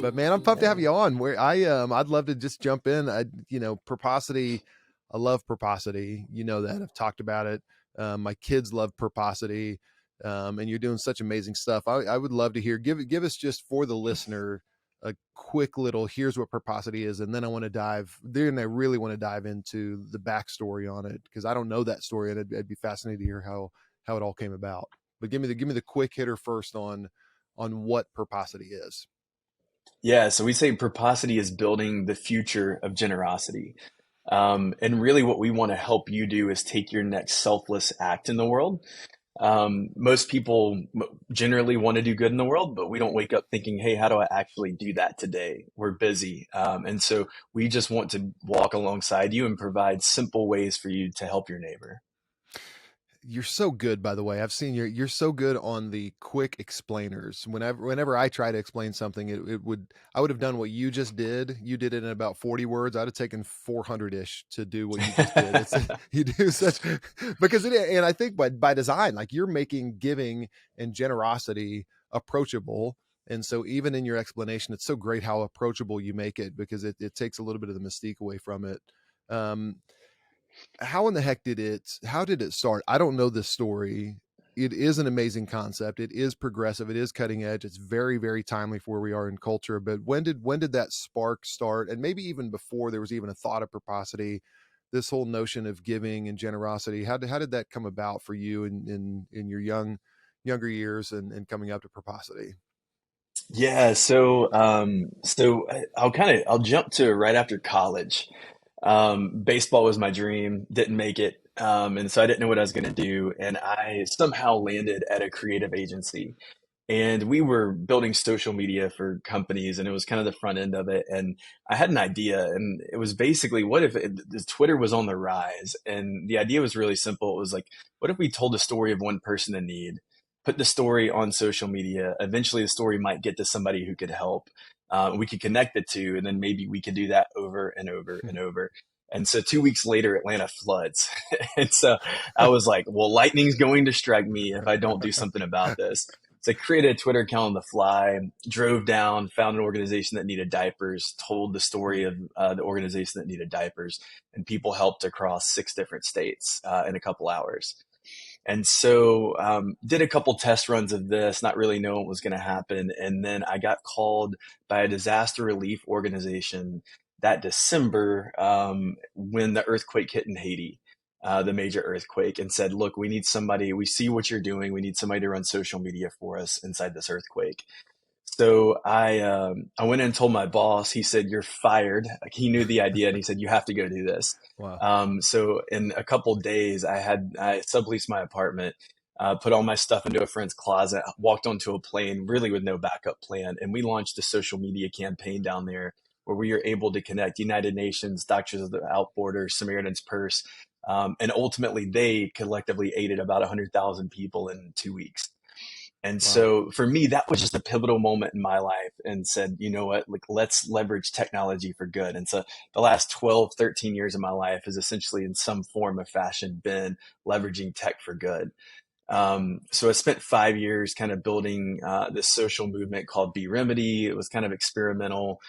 But man, I'm pumped to have Yeah. you on. Where I'd love to just jump in. Purposity. I love Purposity. You know that I've talked about it. My kids love Purposity, and you're doing such amazing stuff. I would love to hear. Give us just for the listener a quick little. Here's what Purposity is, and then I want to dive. Then I really want to dive into the backstory on it because I don't know that story, and I'd be fascinated to hear how it all came about. But give me the quick hitter first on what Purposity is. Yeah, so we say Purposity is building the future of generosity. And really, what we want to help you do is take your next selfless act in the world. Most people generally want to do good in the world, but we don't wake up thinking, hey, how do I actually do that today? We're busy. And so we just want to walk alongside you and provide simple ways for you to help your neighbor. You're so good, by the way. I've seen you're so good on the quick explainers. Whenever I try to explain something, I would have done what you just did. You did it in about 40 words. I'd have taken 400-ish to do what you just did. You do such because and I think by design, like you're making giving and generosity approachable. And so even in your explanation, it's so great how approachable you make it because it takes a little bit of the mystique away from it. How in the heck how did it start? I don't know this story. It is an amazing concept. It is progressive. It is cutting edge. It's very, very timely for where we are in culture. But when did that spark start? And maybe even before there was even a thought of Purposity, this whole notion of giving and generosity, how did that come about for you in your younger years and coming up to Purposity? Yeah, so I'll jump to right after college. Baseball was my dream, didn't make it. And so I didn't know what I was going to do. And I somehow landed at a creative agency. And we were building social media for companies, and it was kind of the front end of it. And I had an idea, and it was basically, what if Twitter was on the rise? And the idea was really simple. It was like, what if we told the story of one person in need, put the story on social media? Eventually, the story might get to somebody who could help. We could connect the two, and then maybe we could do that over and over and over. And so 2 weeks later, Atlanta floods. And so I was like, well, lightning's going to strike me if I don't do something about this. So I created a Twitter account on the fly, drove down, found an organization that needed diapers, told the story of the organization that needed diapers, and people helped across 6 different states in a couple hours. And so did a couple test runs of this, not really knowing what was going to happen. And then I got called by a disaster relief organization that December when the earthquake hit in Haiti, the major earthquake, and said, look, we need somebody. We see what you're doing. We need somebody to run social media for us inside this earthquake. So I went in and told my boss. He said, you're fired. Like, he knew the idea, and he said, you have to go do this. Wow. So in a couple days, I subleased my apartment, put all my stuff into a friend's closet, walked onto a plane, really with no backup plan. And we launched a social media campaign down there where we were able to connect United Nations, Doctors Without Borders, Samaritan's Purse. And ultimately, they collectively aided about 100,000 people in 2 weeks. And so for me, that was just a pivotal moment in my life, and said, you know what, like, let's leverage technology for good. And so the last 12, 13 years of my life has essentially in some form of fashion been leveraging tech for good. So I spent 5 years kind of building this social movement called Be Remedy. It was kind of experimental.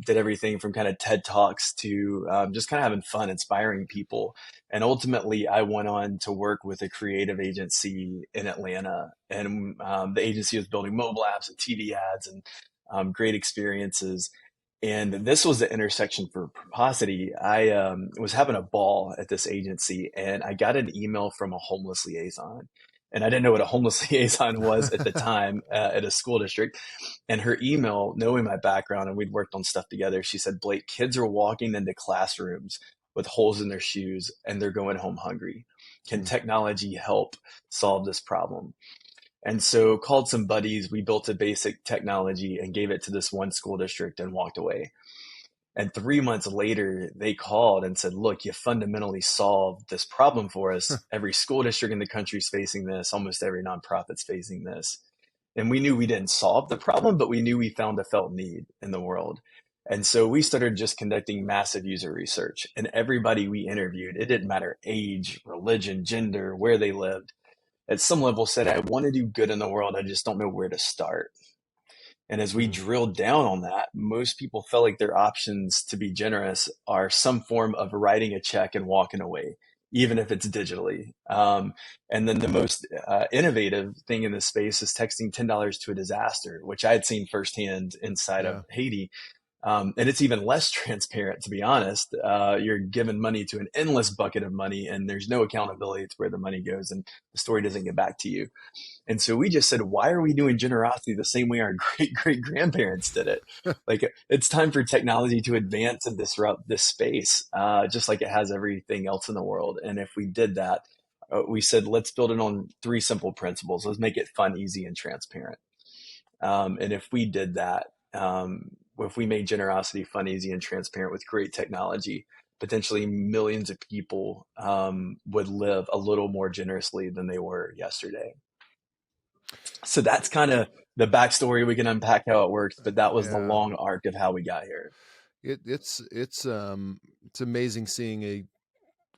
Did everything from kind of TED Talks to just kind of having fun, inspiring people. And ultimately, I went on to work with a creative agency in Atlanta. And the agency was building mobile apps and TV ads and great experiences. And this was the intersection for Purposity. I was having a ball at this agency, and I got an email from a homeless liaison. And I didn't know what a homeless liaison was at the time at a school district. And her email, knowing my background, and we'd worked on stuff together, she said, Blake, kids are walking into classrooms with holes in their shoes, and they're going home hungry. Can technology help solve this problem? And so called some buddies, we built a basic technology and gave it to this one school district and walked away. And 3 months later, they called and said, look, you fundamentally solved this problem for us. Every school district in the country is facing this. Almost every nonprofit's facing this. And we knew we didn't solve the problem, but we knew we found a felt need in the world. And so we started just conducting massive user research. And everybody we interviewed, it didn't matter age, religion, gender, where they lived, at some level said, I want to do good in the world. I just don't know where to start. And as we Mm, drilled down on that, most people felt like their options to be generous are some form of writing a check and walking away, even if it's digitally. And then the most innovative thing in this space is texting $10 to a disaster, which I had seen firsthand inside of yeah. Haiti. And it's even less transparent, to be honest. You're given money to an endless bucket of money, and there's no accountability to where the money goes, and the story doesn't get back to you. And so we just said, why are we doing generosity the same way our great great grandparents did it? Like, it's time for technology to advance and disrupt this space, just like it has everything else in the world. And if we did that, we said, let's build it on three simple principles. Let's make it fun, easy, and transparent. And if we did that, if we made generosity fun, easy, and transparent with great technology, potentially millions of people would live a little more generously than they were yesterday. So that's kind of the backstory. We can unpack how it works, but that was the Yeah. long arc of how we got here. It's amazing seeing a,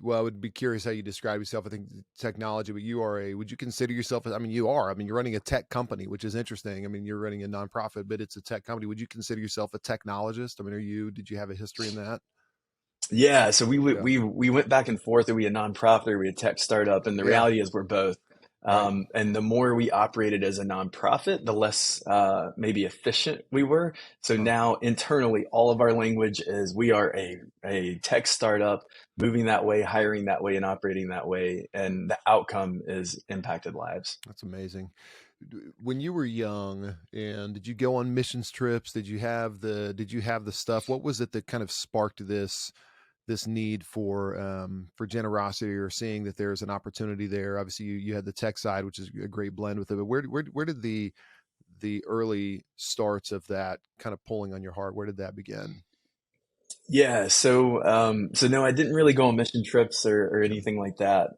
well, I would be curious how you describe yourself. I think technology, but you are a, would you consider yourself, I mean, you are, I mean, you're running a tech company, which is interesting. I mean, you're running a nonprofit, but it's a tech company. Would you consider yourself a technologist? I mean, did you have a history in that? Yeah, so Yeah. we went back and forth. Are we a nonprofit? Are we a tech startup? And the Yeah. reality is we're both. Right. And the more we operated as a nonprofit, the less maybe efficient we were. So Huh. now internally, all of our language is we are a tech startup, moving that way, hiring that way, and operating that way. And the outcome is impacted lives. That's amazing. When you were young, and did you go on missions trips? Did you have the stuff? What was it that kind of sparked this need for generosity, or seeing that there's an opportunity there? Obviously, you had the tech side, which is a great blend with it. But where did the early starts of that kind of pulling on your heart? Where did that begin? Yeah, so no, I didn't really go on mission trips or Yeah. anything like that.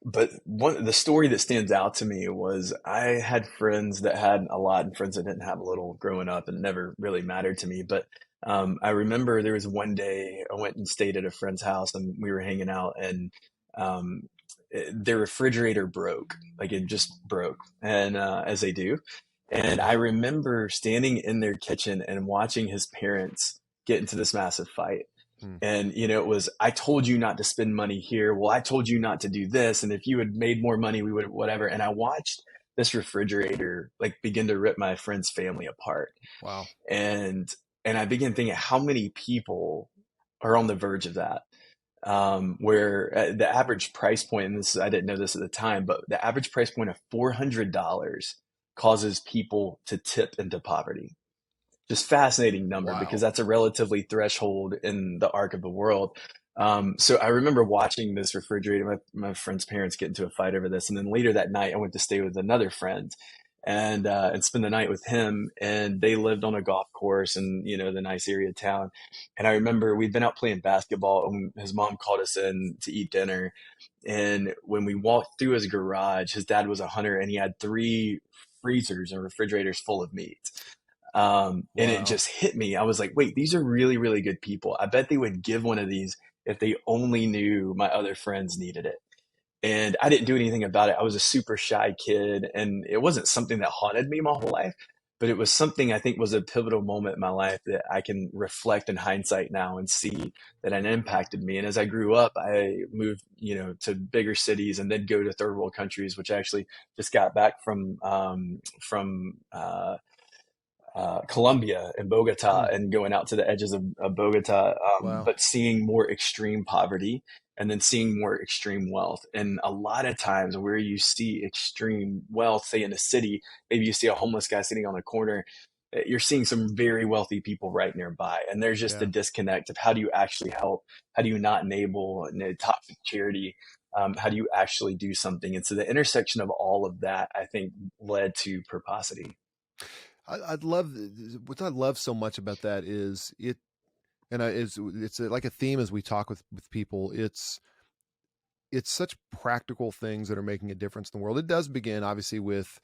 But the story that stands out to me was I had friends that had a lot and friends that didn't have a little growing up, and it never really mattered to me. But I remember there was one day I went and stayed at a friend's house, and we were hanging out, and um, their refrigerator broke, like it just broke, and as they do. And I remember standing in their kitchen and watching his parents get into this massive fight. Hmm. And, it was, I told you not to spend money here. Well, I told you not to do this. And if you had made more money, we would, whatever. And I watched this refrigerator like begin to rip my friend's family apart. Wow. And, and I began thinking how many people are on the verge of that. Where the average price point, and this, I didn't know this at the time, but the average price point of $400 causes people to tip into poverty. Just fascinating number because Wow. that's a relatively threshold in the arc of the world. So I remember watching this refrigerator, my friend's parents get into a fight over this. And then later that night, I went to stay with another friend and spend the night with him. And they lived on a golf course in, the nice area of town. And I remember we'd been out playing basketball and his mom called us in to eat dinner. And when we walked through his garage, his dad was a hunter and he had three freezers and refrigerators full of meat. And it Wow. just hit me. I was like, wait, these are really, really good people. I bet they would give one of these if they only knew my other friends needed it. And I didn't do anything about it. I was a super shy kid, and it wasn't something that haunted me my whole life, but it was something I think was a pivotal moment in my life that I can reflect in hindsight now and see that it impacted me. And as I grew up, I moved, to bigger cities and then go to third world countries, which I actually just got back from Colombia and Bogota Hmm. and going out to the edges of Bogota, Wow. but seeing more extreme poverty and then seeing more extreme wealth. And a lot of times where you see extreme wealth, say in a city, maybe you see a homeless guy sitting on a corner, you're seeing some very wealthy people right nearby. And there's just a Yeah. disconnect of how do you actually help? How do you not enable toxic charity? How do you actually do something? And so the intersection of all of that, I think, led to Purposity. I'd love, what I love so much about that is it, and it's like a theme as we talk with people. It's such practical things that are making a difference in the world. It does begin obviously with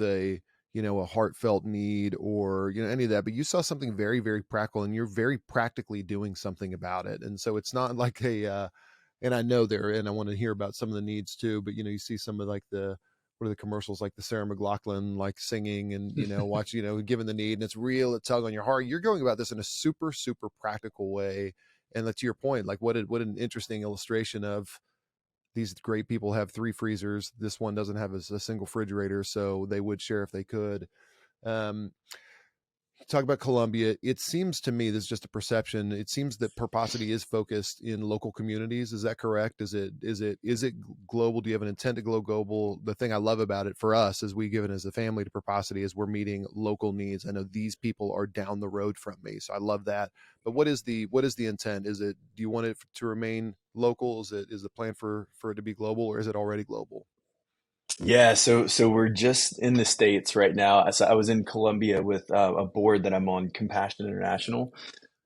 a, a heartfelt need, or any of that, but you saw something very, very practical, and you're very practically doing something about it. And so it's not like and I know there, and I want to hear about some of the needs too, but you see some of like what are the commercials, like the Sarah McLachlan, like singing and, watch, giving the need, and it's real, it tug on your heart. You're going about this in a super, super practical way. And to your point, like what an interesting illustration of these great people have 3 freezers. This one doesn't have a single refrigerator, so they would share if they could. Um, Talk about Colombia. It seems to me, this is just a perception, it seems that Purposity is focused in local communities. Is that correct? Is it global? Do you have an intent to go global? The thing I love about it for us as we give it as a family to Purposity is we're meeting local needs. I know these people are down the road from me, so I love that. But what is the intent? Do you want it to remain local? Is the plan for it to be global, or is it already global? Yeah, so we're just in the States right now. So I was in Colombia with a board that I'm on, Compassion International.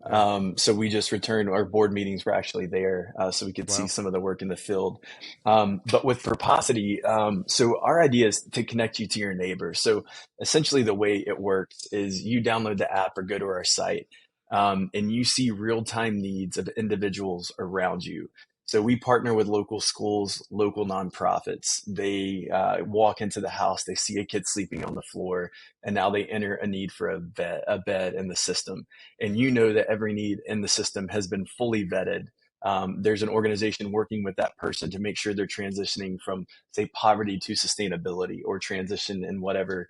Yeah. So we just returned. Our board meetings were actually there, so we could see Wow. some of the work in the field. But with Purposity, so our idea is to connect you to your neighbors. So essentially, the way it works is you download the app or go to our site, and you see real-time needs of individuals around you. So we partner with local schools, local nonprofits. They walk into the house, they see a kid sleeping on the floor, and now they enter a need for a bed in the system. And you know that every need in the system has been fully vetted. There's an organization working with that person to make sure they're transitioning from, say, poverty to sustainability, or transition in whatever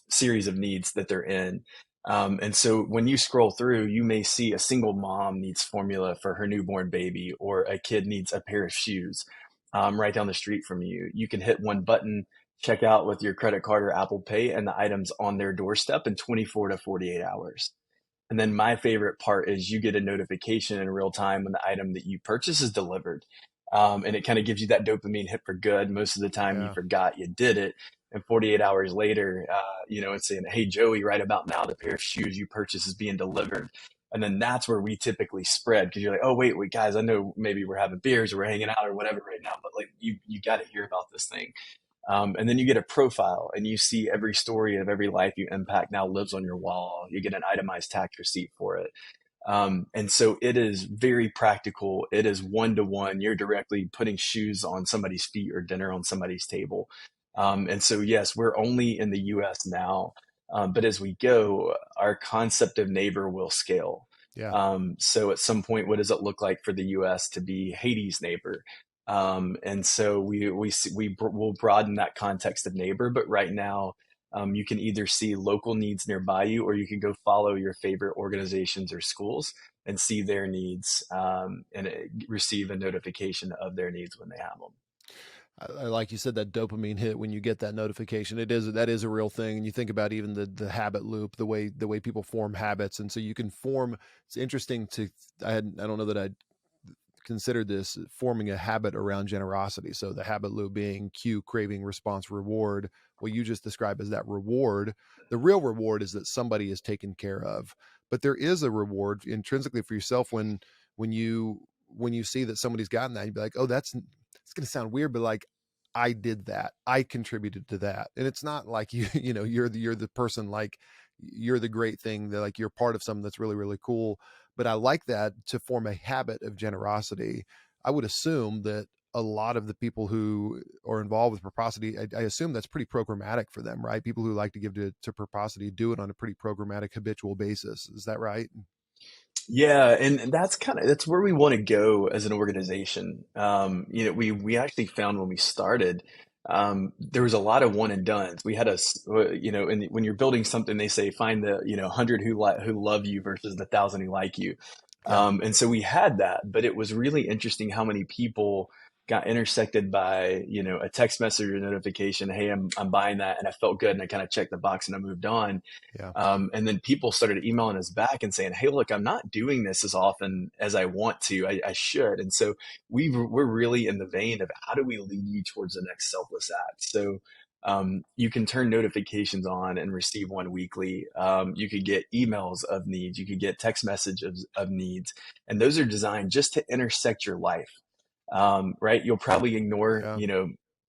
series of needs that they're in. And so when you scroll through, you may see a single mom needs formula for her newborn baby, or a kid needs a pair of shoes right down the street from you. You can hit one button, check out with your credit card or Apple Pay, and the item's on their doorstep in 24 to 48 hours. And then my favorite part is you get a notification in real time when the item that you purchase is delivered. And it kind of gives you that dopamine hit for good. Most of the time you Yeah. forgot you did it. And 48 hours later, it's saying, hey, Joey, right about now, the pair of shoes you purchased is being delivered. And then that's where we typically spread, because you're like, oh, wait, guys, I know maybe we're having beers or we're hanging out or whatever right now, but like you got to hear about this thing. And then you get a profile, and you see every story of every life you impact now lives on your wall. You get an itemized tax receipt for it. And so it is very practical. It is one to one. You're directly putting shoes on somebody's feet or dinner on somebody's table. And so, yes, we're only in the US now. But as we go, our concept of neighbor will scale. Yeah. So at some point, what does it look like for the US to be Haiti's neighbor? And so we'll broaden that context of neighbor. But right now, you can either see local needs nearby you, or you can go follow your favorite organizations or schools and see their needs, and receive a notification of their needs when they have them. I like you said, that dopamine hit when you get that notification. That is a real thing. And you think about even the habit loop, the way people form habits. And so you can form, it's interesting I don't know that I'd considered this, forming a habit around generosity. So the habit loop being cue, craving, response, reward. What you just described as that reward. The real reward is that somebody is taken care of. But there is a reward intrinsically for yourself when you see that somebody's gotten that. You'd be like, oh, it's going to sound weird, but like, I did that. I contributed to that. And it's not like you're the person, like you're the great thing, that like you're part of something that's really, really cool. But I like that, to form a habit of generosity. I would assume that a lot of the people who are involved with Purposity, I assume that's pretty programmatic for them, right? People who like to give to Purposity do it on a pretty programmatic, habitual basis. Is that right? Yeah, and that's where we want to go as an organization. We actually found when we started, there was a lot of one and dones. We had and when you're building something, they say find the 100 who love you versus the 1,000 who like you. Yeah. And so we had that, but it was really interesting how many people got intersected by a text message or notification. Hey, I'm buying that, and I felt good, and I kind of checked the box and I moved on. Yeah. And then people started emailing us back and saying, hey, look, I'm not doing this as often as I want to. I should. And so we're really in the vein of how do we lead you towards the next selfless act? So you can turn notifications on and receive one weekly. You could get emails of needs. You could get text messages of needs. And those are designed just to intersect your life. Right. You'll probably ignore, Yeah.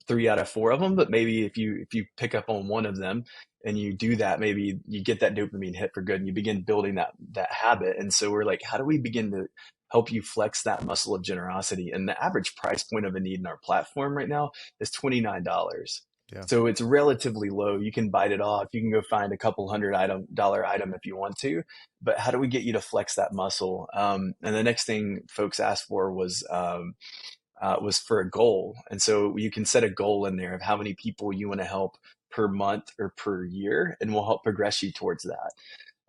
3 out of 4 of them, but maybe if you pick up on one of them and you do that, maybe you get that dopamine hit for good, and you begin building that habit. And so we're like, how do we begin to help you flex that muscle of generosity. And the average price point of a need in our platform right now is $29. Yeah. So it's relatively low. You can bite it off. You can go find a couple $100 item if you want to, but how do we get you to flex that muscle? And the next thing folks asked for was for a goal. And so you can set a goal in there of how many people you want to help per month or per year, and we'll help progress you towards that.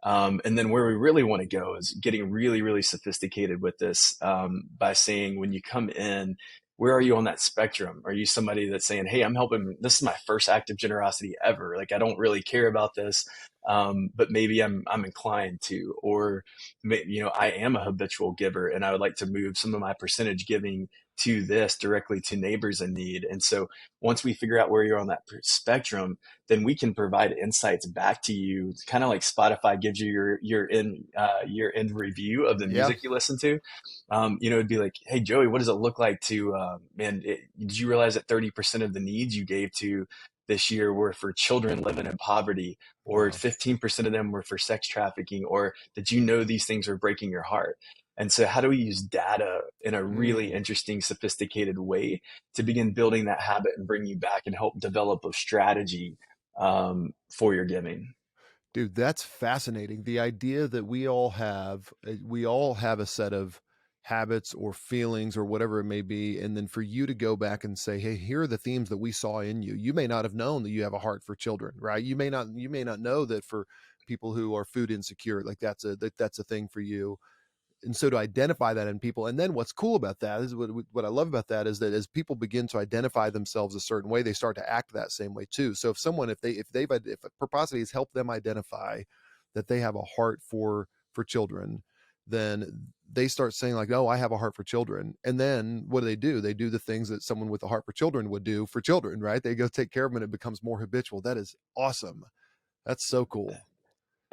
And then where we really want to go is getting really, really sophisticated with this, by saying, when you come in, where are you on that spectrum? Are you somebody that's saying, hey, I'm helping, this is my first act of generosity ever. Like, I don't really care about this. But maybe I'm inclined to, or I am a habitual giver and I would like to move some of my percentage giving to this directly to neighbors in need. And so once we figure out where you're on that spectrum, then we can provide insights back to you. It's kind of like Spotify gives you your end review of the Yeah. music you listen to. It'd be like, hey, Joey, what does it look like to, did you realize that 30% of the needs you gave to this year were for children living in poverty, or Wow. 15% of them were for sex trafficking, or did you know these things were breaking your heart? And so how do we use data in a really Mm. interesting, sophisticated way to begin building that habit and bring you back and help develop a strategy, for your giving? Dude, that's fascinating. The idea that we all have a set of habits or feelings or whatever it may be. And then for you to go back and say, hey, here are the themes that we saw in you. You may not have known that you have a heart for children, right? You may not know that for people who are food insecure, like that's a thing for you. And so to identify that in people, and then what's cool about that is what I love about that is that as people begin to identify themselves a certain way, they start to act that same way too. So if Purposity has helped them identify that they have a heart for children, then they start saying like, oh, I have a heart for children. And then what do? They do the things that someone with a heart for children would do for children, right? They go take care of them, and it becomes more habitual. That is awesome. That's so cool.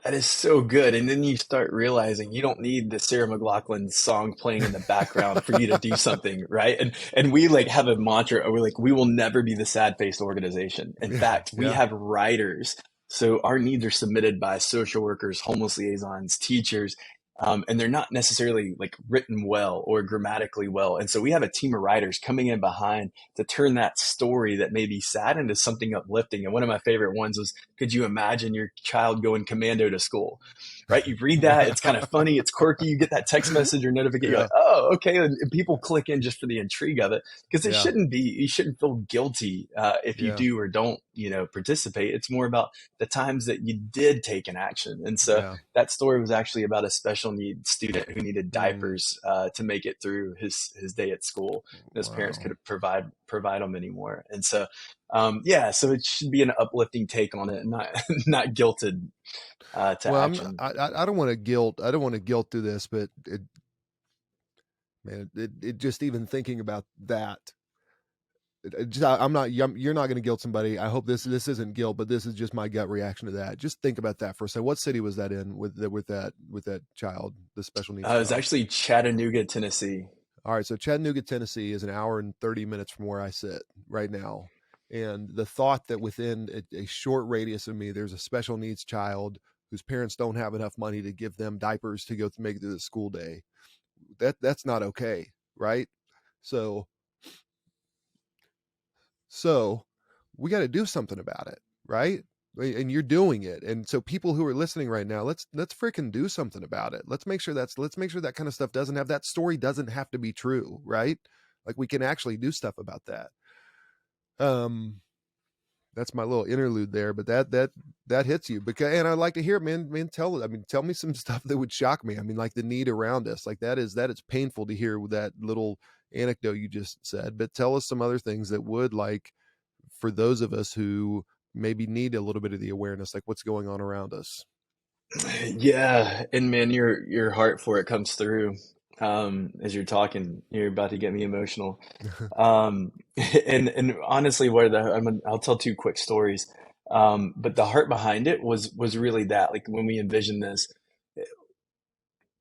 That is so good. And then you start realizing you don't need the Sarah McLachlan song playing in the background for you to do something, right? And we like have a mantra. We're like, we will never be the sad faced organization. In Yeah. fact, we Yeah. have writers. So our needs are submitted by social workers, homeless liaisons, teachers, and they're not necessarily like written well or grammatically well. And so we have a team of writers coming in behind to turn that story that may be sad into something uplifting. And one of my favorite ones was, could you imagine your child going commando to school? Right? You read that, it's kind of funny, it's quirky. You get that text message or notification, you're Yeah. like, oh, okay. And people click in just for the intrigue of it, because it Yeah. shouldn't be, you shouldn't feel guilty if you Yeah. do or don't, participate. It's more about the times that you did take an action. And so Yeah. that story was actually about a special needs student who needed Mm. diapers to make it through his day at school. His parents Wow. couldn't provide them anymore. And so, so it should be an uplifting take on it, not not guilted to Well, action. I don't want to guilt. I don't want to guilt through this, but it just even thinking about that. I'm not. You're not going to guilt somebody. I hope this isn't guilt, but this is just my gut reaction to that. Just think about that for a second. What city was that in with that child, the special needs It was child? actually Chattanooga, Tennessee. All right, so Chattanooga, Tennessee is an hour and 30 minutes from where I sit right now. And the thought that within a short radius of me, there's a special needs child whose parents don't have enough money to give them diapers to go to make it through the school day. That's not okay, right? So so we got to do something about it, right? And you're doing it. And so people who are listening right now, let's freaking do something about it. Let's make sure that kind of stuff doesn't have, that story doesn't have to be true, right? Like we can actually do stuff about that. That's my little interlude there, but that hits you because, and I'd like to hear it, man, tell me some stuff that would shock me. I mean, like the need around us, like that is painful to hear with that little anecdote you just said, but tell us some other things that would, like, for those of us who maybe need a little bit of the awareness, like what's going on around us. Yeah, and man, your heart for it comes through. As you're talking, you're about to get me emotional. Um, and honestly, I'll tell two quick stories. But the heart behind it was really that, like when we envisioned this,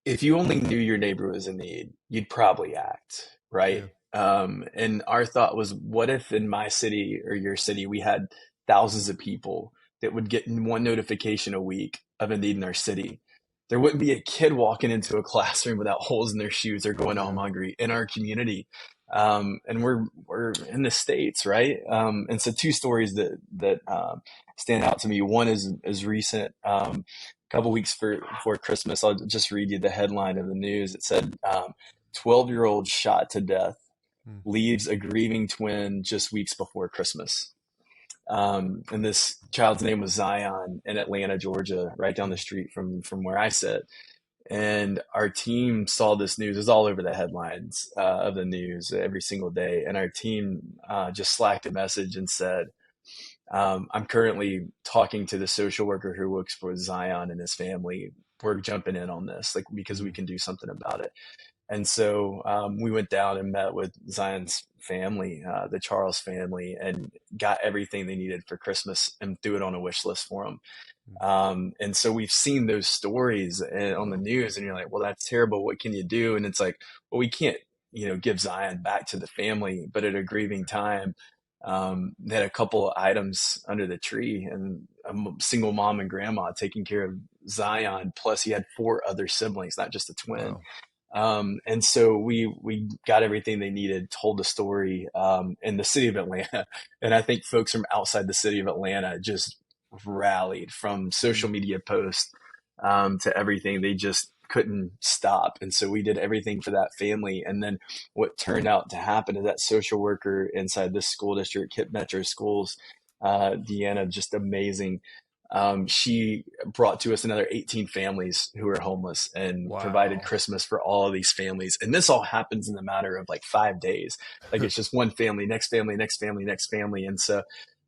if you only knew your neighbor was in need, you'd probably act, right? Yeah. And our thought was, what if in my city or your city, we had thousands of people that would get one notification a week of a need in our city? there wouldn't be a kid walking into a classroom without holes in their shoes or going home Yeah. hungry in our community. And we're in the States, right? And so two stories that stand out to me. One is recent. A couple weeks before Christmas, I'll just read you the headline of the news. It said, 12-year-old shot to death Mm. leaves a grieving twin just weeks before Christmas. And this child's name was Zion in Atlanta, Georgia, right down the street from where I sit. And our team saw this news. It was all over the headlines of the news every single day. And our team just slacked a message and said, I'm currently talking to the social worker who works for Zion and his family. We're jumping in on this, like, because we Mm. can do something about it. And so we went down and met with Zion's family, the Charles family, and got everything they needed for Christmas and threw it on a wish list for them. And so we've seen those stories on the Wow. news, and you're like, well, that's terrible. What can you do? And it's like, well, we can't, give Zion back to the family, but at a grieving time, they had a couple of items under the tree, and a single mom and grandma taking care of Zion. Plus, he had four other siblings, not just a twin. Wow. And so we got everything they needed, told the story in the city of Atlanta. And I think folks from outside the city of Atlanta just rallied, from social Mm. media posts to everything. They just couldn't stop. And so we did everything for that family. And then what turned out to happen is that social worker inside this school district, Hip Metro Schools, Deanna, just amazing. She brought to us another 18 families who are homeless and provided Wow. Christmas for all of these families. And this all happens in the matter of like 5 days. Like, it's just one family, next family, next family, next family. And so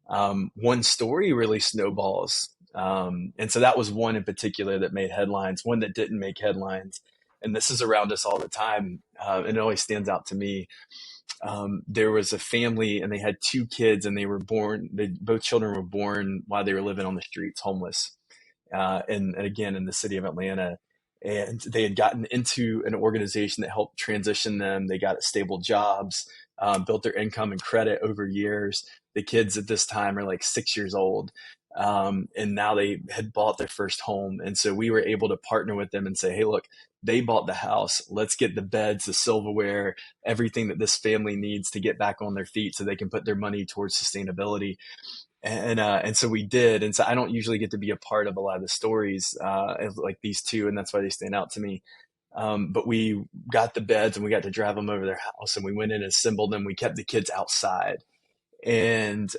one story really snowballs. And so that was one in particular that made headlines, one that didn't make headlines. And this is around us all the time. And it always stands out to me. There was a family and they had two kids, and both children were born while they were living on the streets, homeless. And again, in the city of Atlanta. And they had gotten into an organization that helped transition them. They got stable jobs, built their income and credit over years. The kids at this time are like 6 years old. And now they had bought their first home. And so we were able to partner with them and say, hey, look, they bought the house. Let's get the beds, the silverware, everything that this family needs to get back on their feet so they can put their money towards sustainability. And so we did. And so I don't usually get to be a part of a lot of the stories like these two, and that's why they stand out to me. But we got the beds and we got to drive them over their house, and we went in and assembled them. We kept the kids outside, and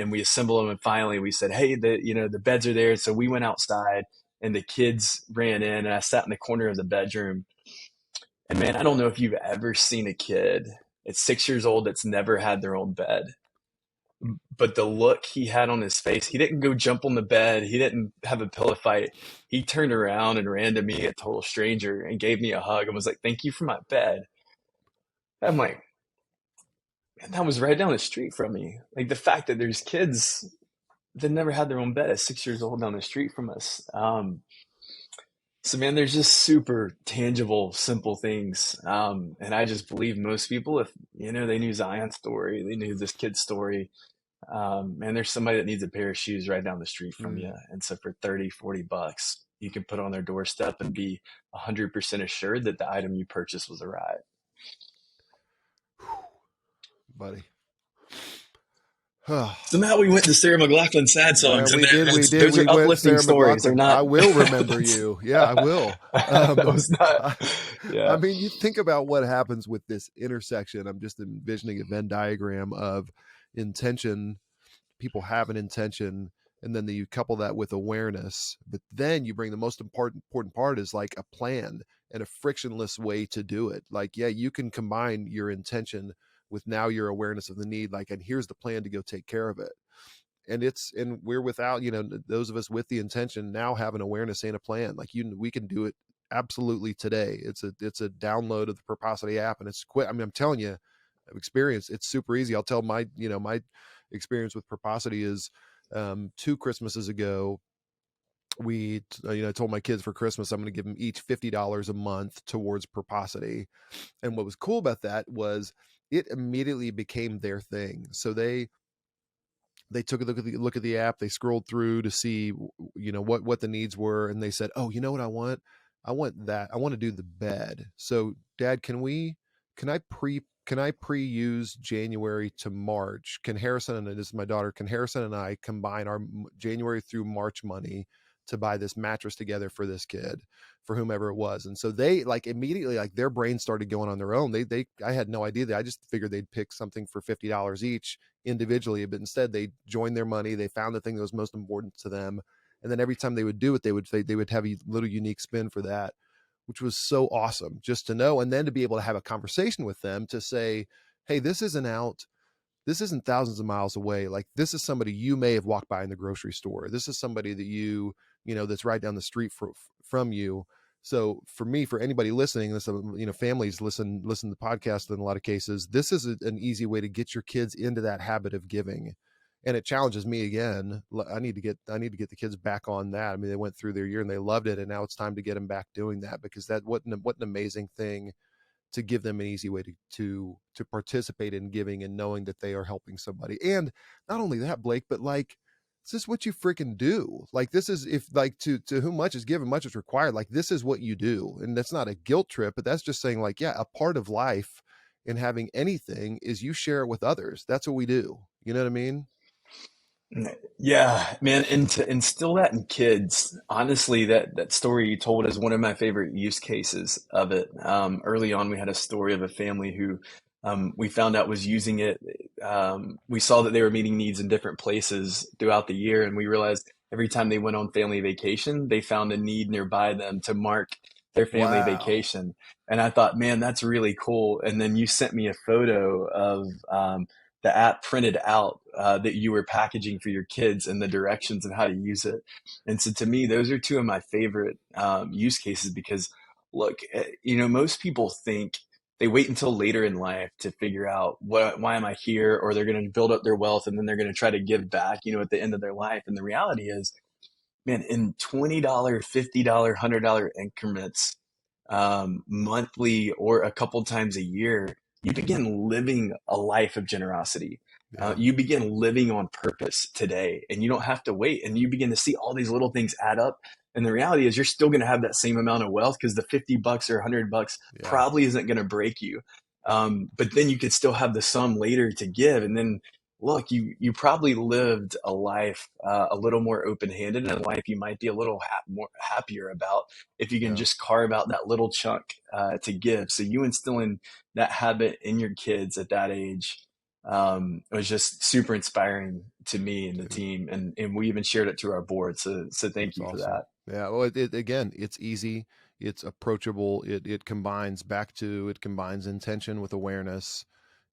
we assembled them. And finally we said, hey, the beds are there. So we went outside and the kids ran in, and I sat in the corner of the bedroom. And man, I don't know if you've ever seen a kid at 6 years old that's never had their own bed. But the look he had on his face, he didn't go jump on the bed. He didn't have a pillow fight. He turned around and ran to me, a total stranger, and gave me a hug and was like, thank you for my bed. I'm like, man, that was right down the street from me. Like, the fact that there's kids that never had their own bed at 6 years old down the street from us. So man, there's just super tangible, simple things. And I just believe most people, if, they knew Zion's story, they knew this kid's story, and there's somebody that needs a pair of shoes right down the street from Mm. you. And so for 30, $40, you can put on their doorstep and be 100% assured that the item you purchased was a ride. Buddy. Somehow we went to Sarah McLachlan sad songs, Yeah, and we did. those We are went uplifting Sarah stories. They're McLachlan. not. I will remember you. Yeah, I will. That was not. Yeah. I mean, you think about what happens with this intersection. I'm just envisioning a Venn diagram of intention. People have an intention, and then you couple that with awareness. But then you bring the most important part is like a plan and a frictionless way to do it. Like, yeah, you can combine your intention with now your awareness of the need. Like, and here's the plan to go take care of it. And we're without, those of us with the intention now have an awareness and a plan. Like, we can do it absolutely today. It's a download of the Purposity app, and it's quick. I mean, I'm telling you, I've experienced, it's super easy. I'll tell my experience with Purposity is 2 Christmases ago, I told my kids for Christmas, I'm going to give them each $50 a month towards Purposity. And what was cool about that was it immediately became their thing. So they They took a look at the app. They scrolled through to see, what the needs were, and they said, "Oh, you know what I want? I want that. I want to do the bed. So, Dad, can I pre-use January to March? Can Harrison and this is my daughter? Can Harrison and I combine our January through March money to buy this mattress together for this kid, for whomever it was?" And so they like immediately, like their brains started going on their own. I had no idea that. I just figured they'd pick something for $50 each individually, but instead they joined their money. They found the thing that was most important to them. And then every time they would do it, they would have a little unique spin for that, which was so awesome just to know. And then to be able to have a conversation with them to say, hey, this isn't thousands of miles away. Like, this is somebody you may have walked by in the grocery store. This is somebody that that's right down the street from you. So for me, for anybody listening, this, families listen to the podcast in a lot of cases, this is an easy way to get your kids into that habit of giving. And it challenges me again. I need to get the kids back on that. I mean, they went through their year and they loved it. And now it's time to get them back doing that, because what an amazing thing to give them an easy way to participate in giving and knowing that they are helping somebody. And not only that, Blake, but like, this is what you freaking do. Like, this is, if like to whom much is given, much is required. Like, this is what you do. And that's not a guilt trip, but that's just saying, like, yeah, a part of life in having anything is you share it with others. That's what we do. You know what I mean? Yeah, man, and to instill that in kids, honestly, that story you told is one of my favorite use cases of it. Early on, we had a story of a family who we found out was using it. We saw that they were meeting needs in different places throughout the year, and we realized every time they went on family vacation, they found a need nearby them to mark their family Wow. vacation. And I thought, man, that's really cool. And then you sent me a photo of the app printed out that you were packaging for your kids and the directions and how to use it. And so to me, those are two of my favorite use cases because look, most people think they wait until later in life to figure out why am I here, or they're going to build up their wealth and then they're going to try to give back, at the end of their life. And the reality is, man, in $20, $50, $100 increments, monthly or a couple times a year, you begin living a life of generosity. Yeah. You begin living on purpose today, and you don't have to wait. And you begin to see all these little things add up. And the reality is, you're still going to have that same amount of wealth because the $50 or $100 Yeah. probably isn't going to break you. But then you could still have the sum later to give. And then look, you probably lived a life a little more open-handed, and a life you might be a little more happier about if you can Yeah. just carve out that little chunk to give. So you instilling that habit in your kids at that age was just super inspiring to me and the Dude, team, and we even shared it to our board. So thank that's you for awesome. that. Yeah. Well, again, it's easy. It's approachable. It combines intention with awareness,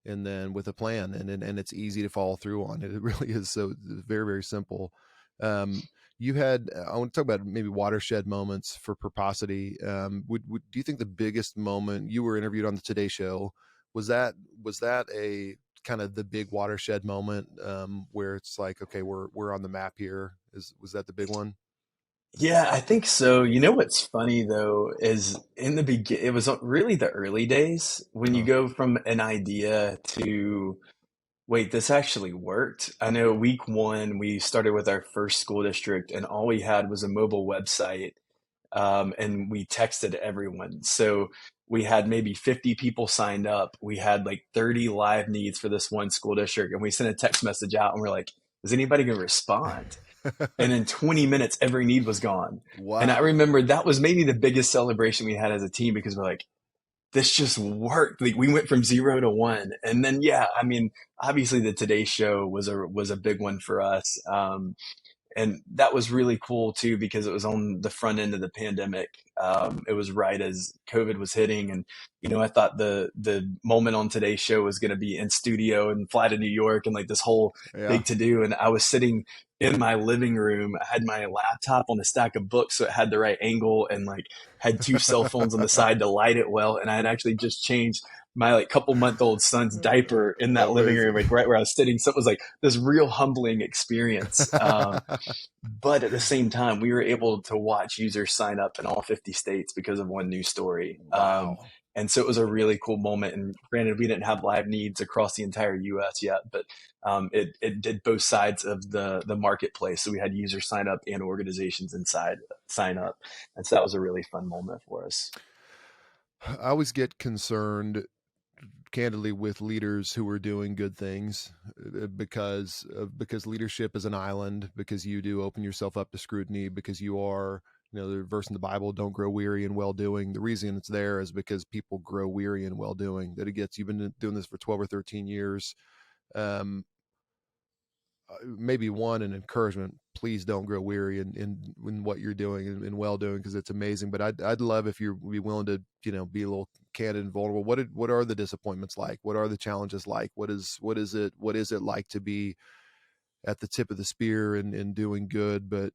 and then with a plan, and it's easy to follow through on. It really is. So very, very simple. Um, I want to talk about maybe watershed moments for Purposity. Do you think the biggest moment, you were interviewed on the Today Show, was that a kind of the big watershed moment, where it's like, okay, we're on the map here? Was that the big one? Yeah, I think so. You know what's funny though is in the begin, it was really the early days when you Uh-huh. go from an idea to wait, this actually worked. I know week one, we started with our first school district, and all we had was a mobile website, and we texted everyone. So we had maybe 50 people signed up. We had like 30 live needs for this one school district, and we sent a text message out, and we're like, is anybody going to respond? And in 20 minutes, every need was gone. And I Wow. remember that was maybe the biggest celebration we had as a team because we're like, this just worked. Like we went from 0 to 1. And then, yeah, I mean, obviously the Today Show was a big one for us. And that was really cool too because it was on the front end of the pandemic. It was right as COVID was hitting, and I thought the moment on Today's Show was going to be in studio and fly to New York and like this whole Yeah. big to do. And I was sitting in my living room. I had my laptop on a stack of books, so it had the right angle, and like had two cell phones on the side to light it well. And I had actually just changed my like couple-month-old son's diaper in that living room, Amazing. like right where I was sitting. So it was like this real humbling experience. But at the same time, we were able to watch users sign up in all 50 states because of one new story. Wow. And so it was a really cool moment. And granted, we didn't have live needs across the entire US yet, but it did both sides of the marketplace. So we had users sign up and organizations inside sign up. And so that was a really fun moment for us. I always get concerned, candidly, with leaders who are doing good things, because leadership is an island, because you do open yourself up to scrutiny, because you are, the verse in the Bible, don't grow weary in well doing. The reason it's there is because people grow weary in well doing. You've been doing this for 12 or 13 years. Um, Maybe an encouragement: please don't grow weary in what you're doing and well doing, because it's amazing. But I'd love if you'd be willing to, be a little candid and vulnerable. What are the disappointments like? What are the challenges like? What is it like to be at the tip of the spear and doing good? But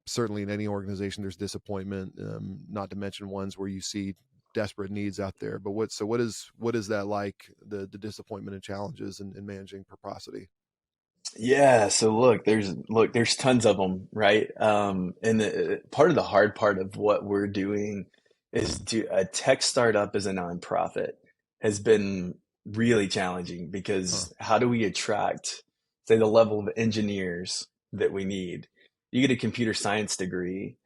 certainly in any organization there's disappointment, not to mention ones where you see desperate needs out there. But what is that like, the disappointment and challenges in managing Purposity? Yeah, so there's tons of them, right? And part of the hard part of what we're doing is a tech startup as a nonprofit has been really challenging, Huh. because how do we attract, say, the level of engineers that we need? You get a computer science degree,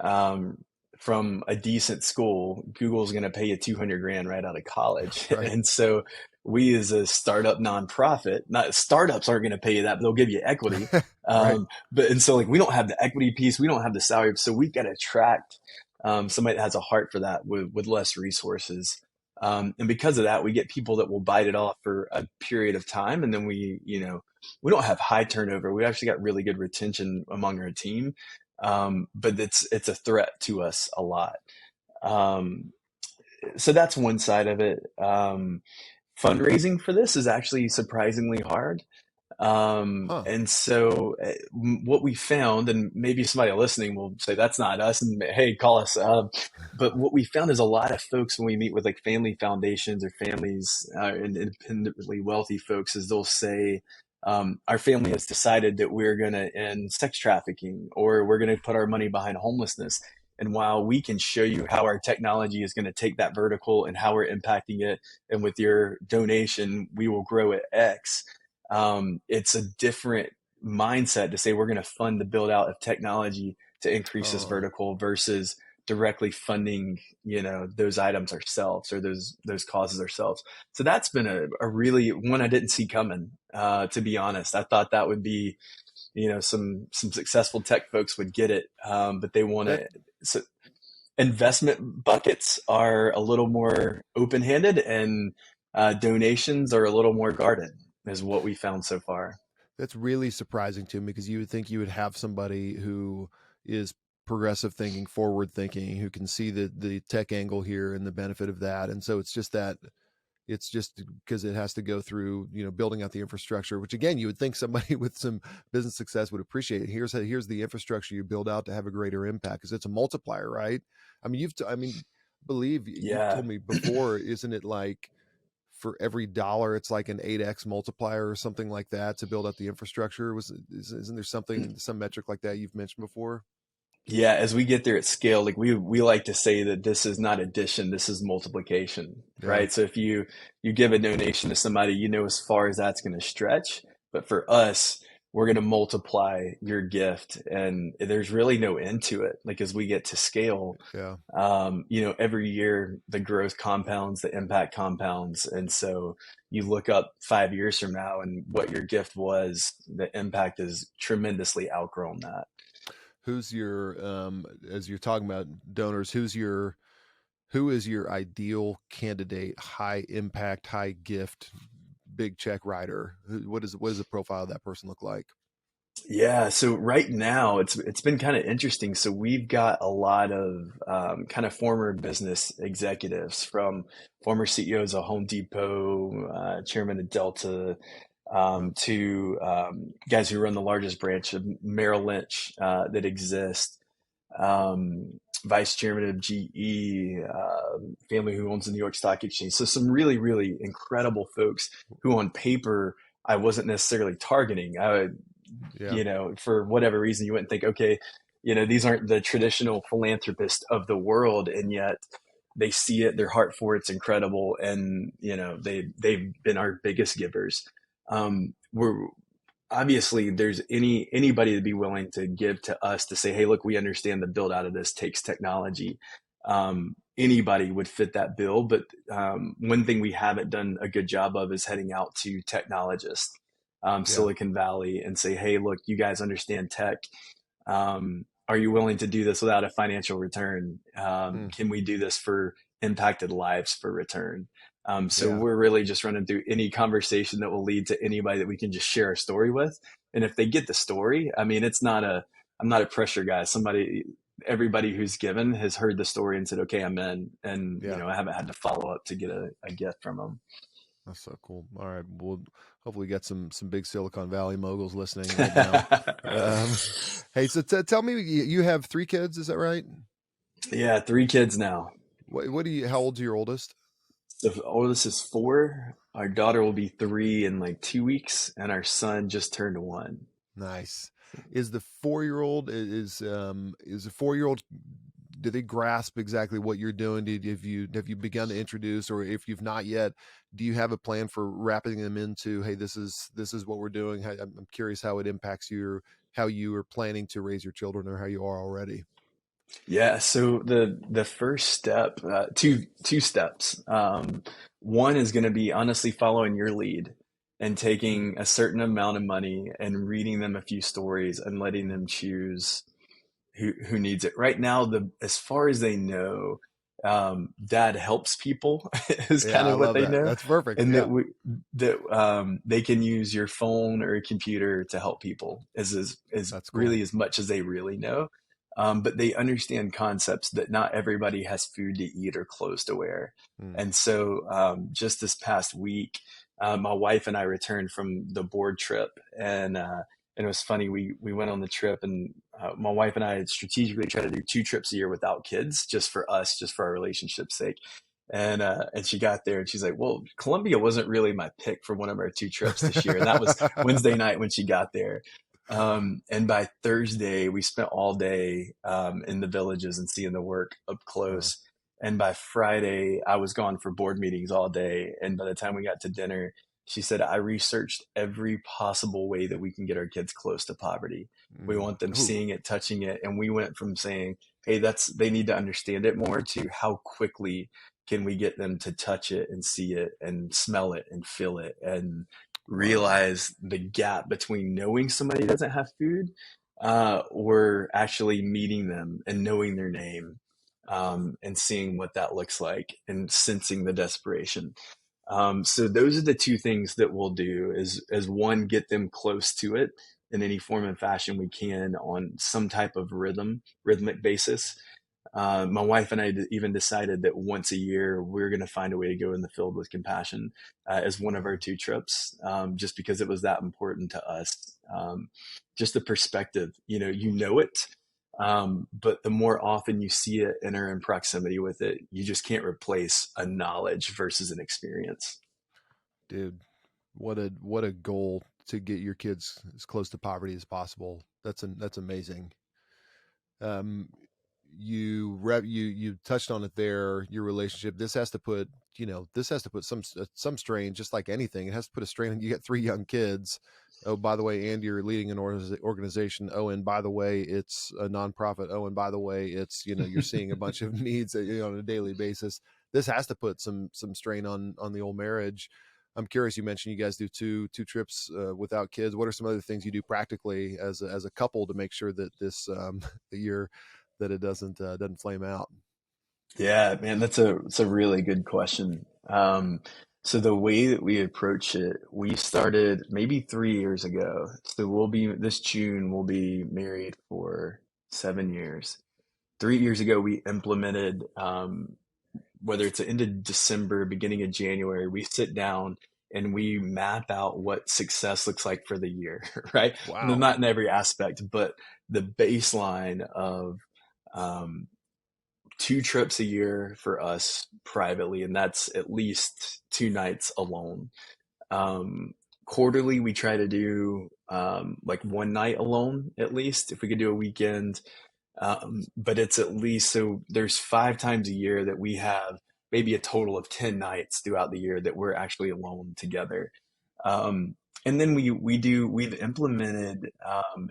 um, from a decent school, Google's going to pay you 200 grand right out of college. Right. And so we, as a startup nonprofit, not startups aren't going to pay you that, but they'll give you equity. Right. And so like we don't have the equity piece, we don't have the salary, so we've got to attract somebody that has a heart for that with less resources. And because of that, we get people that will bite it off for a period of time, and then we don't have high turnover. We actually got really good retention among our team, but it's a threat to us a lot. Um, so that's one side of it. Fundraising for this is actually surprisingly hard. Huh. And so what we found, and maybe somebody listening will say that's not us, and hey, call us. But what we found is a lot of folks, when we meet with like family foundations or families, and independently wealthy folks, is they'll say, our family has decided that we're going to end sex trafficking, or we're going to put our money behind homelessness. And while we can show you how our technology is going to take that vertical and how we're impacting it, and with your donation, we will grow it X, it's a different mindset to say we're going to fund the build out of technology to increase this Oh, vertical versus directly funding, those items ourselves, or those causes ourselves. So that's been a really one I didn't see coming. To be honest, I thought that would be, some successful tech folks would get it, but they want that to. So investment buckets are a little more open handed, and donations are a little more guarded, is what we found so far. that's really surprising to me, because you would think you would have somebody who is progressive thinking, forward thinking, who can see the tech angle here and the benefit of that. And so it's just because it has to go through, building out the infrastructure, which again, you would think somebody with some business success would appreciate. Here's the infrastructure you build out to have a greater impact, because it's a multiplier, right? I mean, believe you've Yeah. told me before, isn't it like for every dollar, it's like an 8x multiplier or something like that to build out the infrastructure? Isn't there some metric like that you've mentioned before? Yeah, as we get there at scale, like we like to say that this is not addition, this is multiplication, Yeah. right? So if you give a donation to somebody, as far as that's going to stretch, but for us, we're going to multiply your gift, and there's really no end to it. Like as we get to scale, Yeah. every year the growth compounds, the impact compounds, and so you look up 5 years from now, and what your gift was, the impact is tremendously outgrown that. Who's your, as you're talking about donors, who is your ideal candidate, high impact, high gift, big check writer? What does the profile of that person look like? Yeah, so right now it's been kind of interesting. So we've got a lot of kind of former business executives, from former CEOs of Home Depot, chairman of Delta, to guys who run the largest branch of Merrill Lynch that exists, vice chairman of GE, family who owns the New York Stock Exchange. So some really, really incredible folks who on paper I wasn't necessarily targeting. Yeah. For whatever reason, you wouldn't think, okay, these aren't the traditional philanthropists of the world. And yet, they see it, their heart for it's incredible, and they've been our biggest givers. We're obviously there's anybody to be willing to give to us to say, hey, look, we understand the build out of this takes technology. Anybody would fit that bill, but one thing we haven't done a good job of is heading out to technologists, Yeah. Silicon Valley, and say, hey, look, you guys understand tech. Are you willing to do this without a financial return? Mm, Can we do this for impacted lives for return? So yeah. we're really just running through any conversation that will lead to anybody that we can just share a story with. And if they get the story, I mean, I'm not a pressure guy. Everybody who's given has heard the story and said, okay, I'm in. And, Yeah. I haven't had to follow up to get a gift from them. That's so cool. All right. We'll hopefully get some big Silicon Valley moguls listening right now. Um, hey, so tell me, you have 3 kids, is that right? Yeah, 3 kids now. How old's your oldest? The oldest is 4. Our daughter will be 3 in like 2 weeks, and our son just turned 1. Nice. Is the 4-year-old is a 4-year-old, do they grasp exactly what you're doing? Have you begun to introduce, or if you've not yet, do you have a plan for wrapping them into, hey, this is what we're doing? I'm curious how it impacts how you are planning to raise your children, or how you are already. Yeah, so the first step, two steps. One is going to be honestly following your lead and Mm. taking a certain amount of money and reading them a few stories and letting them choose who needs it. Right now, the as far as they know, dad helps people is Yeah, kind I of what love they that. know, That's perfect. and Yeah. they can use your phone or a computer to help people is That's cool. really as much as they really know. But they understand concepts that not everybody has food to eat or clothes to wear. Mm. And so, just this past week, my wife and I returned from the board trip, and it was funny. We went on the trip, and my wife and I had strategically tried to do 2 trips a year without kids, just for us, just for our relationship's sake. And she got there, and she's like, "Well, Columbia wasn't really my pick for one of our 2 trips this year." And that was Wednesday night when she got there. And by Thursday, we spent all day in the villages and seeing the work up Wow. close. And by Friday, I was gone for board meetings all day. And by the time we got to dinner, she said, I researched every possible way that we can get our kids close to poverty. We Mm. want them Ooh, seeing it, touching it. And we went from saying, hey, they need to understand it more, to how quickly can we get them to touch it and see it and smell it and feel it and wow. realize the gap between knowing somebody doesn't have food, or actually meeting them and knowing their name, and seeing what that looks like and sensing the desperation. So those are the two things that we'll do is one, get them close to it in any form and fashion we can on some type of rhythmic basis. My wife and I even decided that once a year we're going to find a way to go in the field with compassion, as one of our Wow. 2 trips, just because it was that important to us. Just the perspective, you know it, but the more often you see it and are in proximity with it, you just can't replace a knowledge versus an experience. Dude, what a goal to get your kids as close to poverty as possible. That's amazing. Um, you touched on it there. Your relationship. This has to put some strain, just like anything. It has to put a strain. You got 3 young kids. Oh, by the way, and you're leading an organization. Oh, and by the way, it's a nonprofit. Oh, and by the way, it's you're seeing a bunch of needs on a daily basis. This has to put some strain on the old marriage. I'm curious. You mentioned you guys do two trips without kids. What are some other things you do practically as a couple to make sure that this that you're that it doesn't flame out? Yeah, man, that's a really good question. So the way that we approach it, we started maybe 3 years ago. So this June we'll be married for 7 years. 3 years ago, we implemented, whether it's the end of December, beginning of January, we sit down and we map out what success looks like for the year, right? And Wow. not in every aspect, but the baseline of, um, 2 trips a year for us privately, and that's at least 2 nights alone. Um, Quarterly, we try to do like one night alone at least. If we could do a weekend, But it's at least, so there's 5 times a year that we have maybe a total of 10 nights throughout the year that we're actually alone together. Um, and then we've implemented,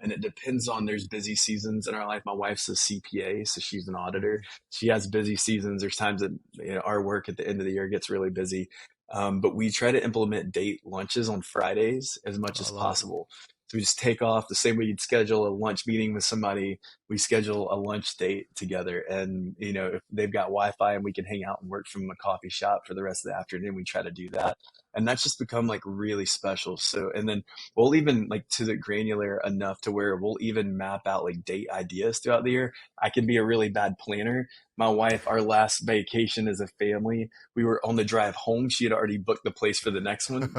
and it depends on, there's busy seasons in our life. My wife's a CPA, so she's an auditor. She has busy seasons. There's times that, our work at the end of the year gets really busy. But we try to implement date lunches on Fridays as much I as love it. possible. So we just take off the same way you'd schedule a lunch meeting with somebody. We schedule a lunch date together, and if they've got Wi-Fi and we can hang out and work from a coffee shop for the rest of the afternoon, we try to do that. And that's just become like really special. So, and then we'll even like to the granular enough to where we'll even map out like date ideas throughout the year. I can be a really bad planner. My wife, our last vacation as a family, we were on the drive home. She had already booked the place for the next one.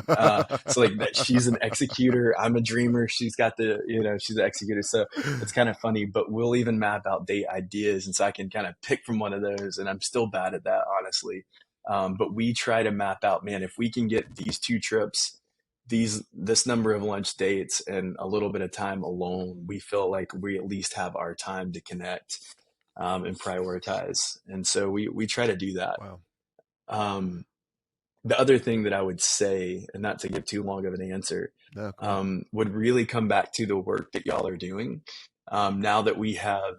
So like that, she's an executor. I'm a dreamer. She's got she's an executor. So it's kind of funny, but we'll even map out date ideas. And so I can kind of pick from one of those, and I'm still bad at that, honestly. But we try to map out, man, if we can get these 2 trips, this number of lunch dates, and a little bit of time alone, we feel like we at least have our time to connect, and prioritize. And so we try to do that. Wow. Um, the other thing that I would say, and not to give too long of an answer, No, go ahead. would really come back to the work that y'all are doing. Now that we have,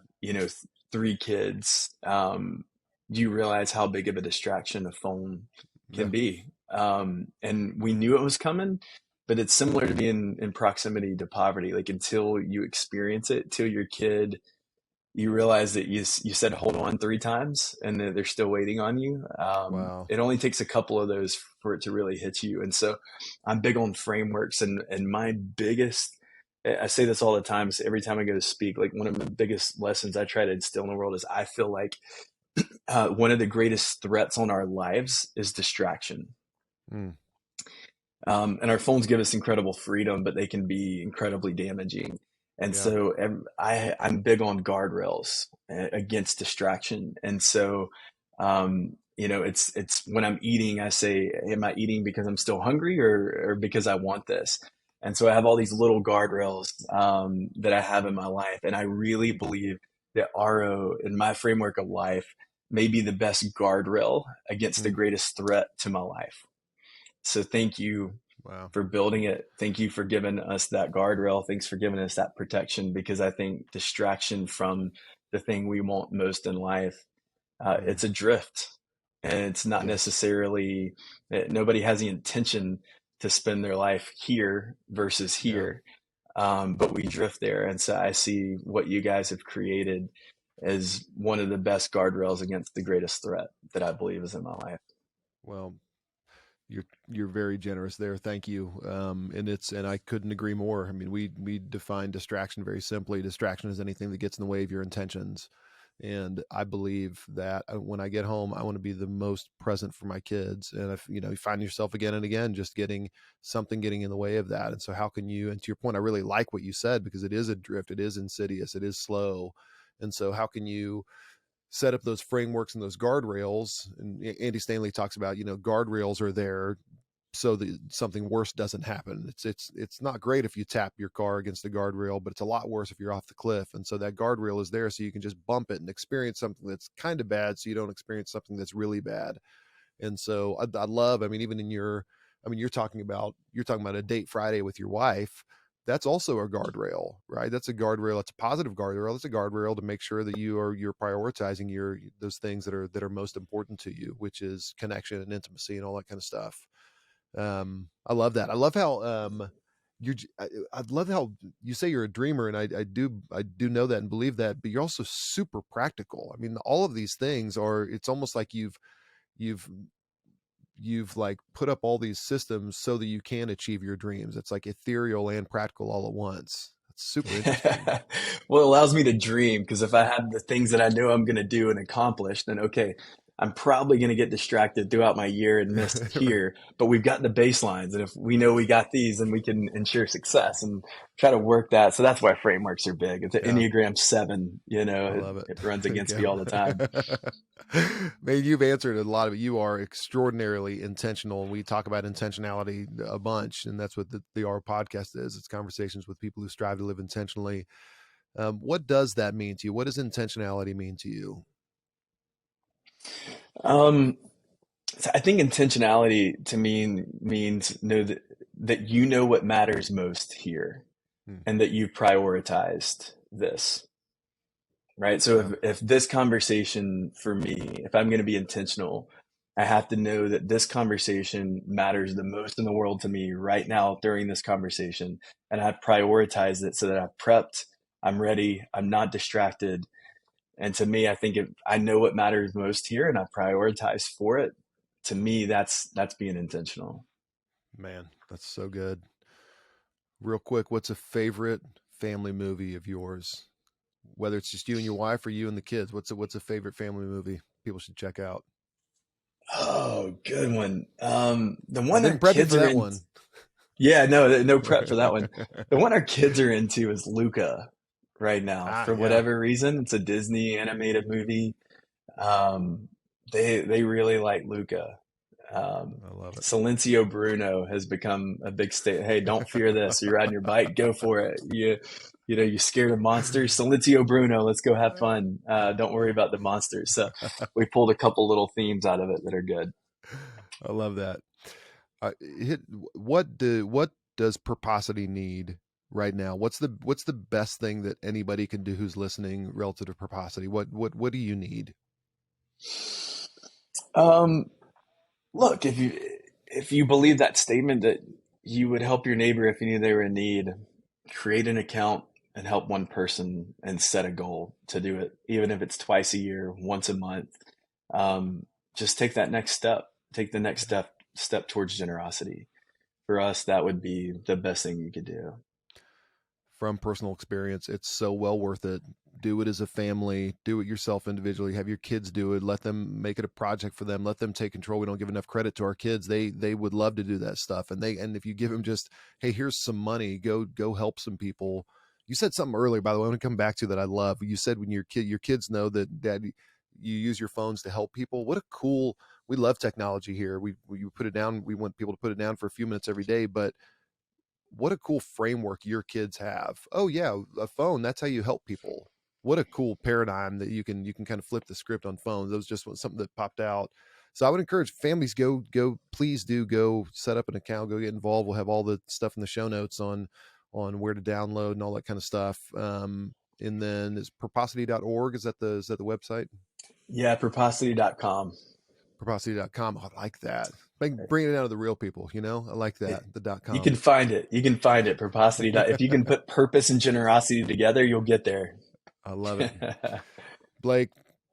3 kids, do you realize how big of a distraction a phone can Yeah. be? And we knew it was coming, but it's similar to being in proximity to poverty. Like until you experience it, till your kid, you realize that you said hold on 3 times and that they're still waiting on you. Wow. It only takes a couple of those for it to really hit you. And so I'm big on frameworks, and my biggest, I say this all the time, so every time I go to speak, like one of the biggest lessons I try to instill in the world is I feel like one of the greatest threats on our lives is distraction. Mm. And our phones give us incredible freedom, but they can be incredibly damaging. And Yeah. so I'm big on guardrails against distraction. And so, it's when I'm eating, I say, am I eating because I'm still hungry, or because I want this? And so I have all these little guardrails, that I have in my life. And I really believe that Aro, in my framework of life, may be the best guardrail against the Mm. greatest threat to my life. So thank you Wow. for building it. Thank you for giving us that guardrail. Thanks for giving us that protection, because I think distraction from the thing we want most in life, Mm. it's a drift, and it's not Yes. necessarily, nobody has the intention to spend their life here versus Yeah. here. But we drift there. And so I see what you guys have created as one of the best guardrails against the greatest threat that I believe is in my life. Well, you're very generous there. Thank you. And I couldn't agree more. I mean, we define distraction very simply. Distraction is anything that gets in the way of your intentions. And I believe that when I get home, I want to be the most present for my kids. And if you find yourself again and again just getting in the way of that. And so how can you? And to your point, I really like what you said, because it is a drift. It is insidious. It is slow. And so how can you set up those frameworks and those guardrails? And Andy Stanley talks about, guardrails are there so that something worse doesn't happen. It's not great if you tap your car against a guardrail, but it's a lot worse if you're off the cliff. And so that guardrail is there so you can just bump it and experience something that's kind of bad, so you don't experience something that's really bad. And so I love, I mean, even in you're talking about a date Friday with your wife. That's also a guardrail, right? That's a guardrail. It's a positive guardrail. It's a guardrail to make sure that you're prioritizing those things that are most important to you, which is connection and intimacy and all that kind of stuff. I love that. I love how I love how you say you're a dreamer, and I do know that and believe that, but you're also super practical. I mean, all of these things are. It's almost like you've like put up all these systems so that you can achieve your dreams. It's like ethereal and practical all at once. It's super interesting. Well, it allows me to dream, because if I have the things that I know I'm going to do and accomplish, then okay, I'm probably going to get distracted throughout my year and miss Right. here. But we've got the baselines, and if we know we got these, then we can ensure success and try to work that. So that's why frameworks are big. It's an Yeah. Enneagram 7. I It, love it. it runs There you against me all the time. go. Man, you've answered a lot of it. You are extraordinarily intentional, and we talk about intentionality a bunch, and that's what the Aro podcast is. It's conversations with people who strive to live intentionally. What does that mean to you? What does intentionality mean to you? Um, so I think intentionality to me means know that you know what matters most here Hmm. and that you've prioritized this, right? So Yeah. if this conversation for me, if I'm going to be intentional, I have to know that this conversation matters the most in the world to me right now during this conversation. And I've prioritized it so that I've prepped, I'm ready, I'm not distracted. And to me, I think if I know what matters most here and I prioritize for it, to me, that's being intentional. Man, that's so good. Real quick, what's a favorite family movie of yours? Whether it's just you and your wife or you and the kids, what's a favorite family movie people should check out? Oh, good one. The I one our didn't prep you kids for are that in. one. Yeah, no prep for that one. The one our kids are into is Luca right now. Ah, For yeah, whatever reason, it's a Disney animated movie. Um, they really like Luca. I love Silencio Bruno has become a big state. Hey, don't fear this. You're riding your bike, go for it. You know, you scared of monsters. Silencio Bruno, let's go have fun. Don't worry about the monsters. So we pulled a couple little themes out of it that are good. I love that. Hit what does Purposity need right now? What's the best thing that anybody can do who's listening relative to Purposity? What do you need? Um, Look, if you believe that statement that you would help your neighbor if you knew they were in need, create an account and help one person and set a goal to do it, even if it's twice a year, once a month. Just take that next step. Take the next step towards generosity. For us, that would be the best thing you could do. From personal experience, it's so well worth it. Do it as a family, do it yourself individually, have your kids do it, let them make it a project for them, let them take control. We don't give enough credit to our kids. They would love to do that stuff. And if you give them just, hey, here's some money, go help some people. You said something earlier, by the way, I want to come back to that. I love, you said when your kids know that dad, you use your phones to help people. What a cool, we love technology here. We put it down. We want people to put it down for a few minutes every day, but what a cool framework your kids have. Oh yeah, a phone, that's how you help people. What a cool paradigm that you can kind of flip the script on phones. That was just something that popped out. So I would encourage families, please do go set up an account, go get involved. We'll have all the stuff in the show notes on where to download and all that kind of stuff. And then is purposity.org, is that the website? Yeah, purposity.com. Purposity.com. I like that. Bringing it out of the real people, I like It, that. The you .com. can find it. You can find it. Purposity. If you can put purpose and generosity together, you'll get there. I love it. Blake,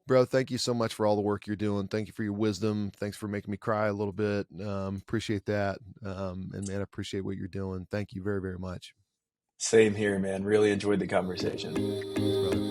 bro, thank you so much for all the work you're doing. Thank you for your wisdom. Thanks for making me cry a little bit. Appreciate that. And man, I appreciate what you're doing. Thank you very, very much. Same here, man. Really enjoyed the conversation. Thanks, brother.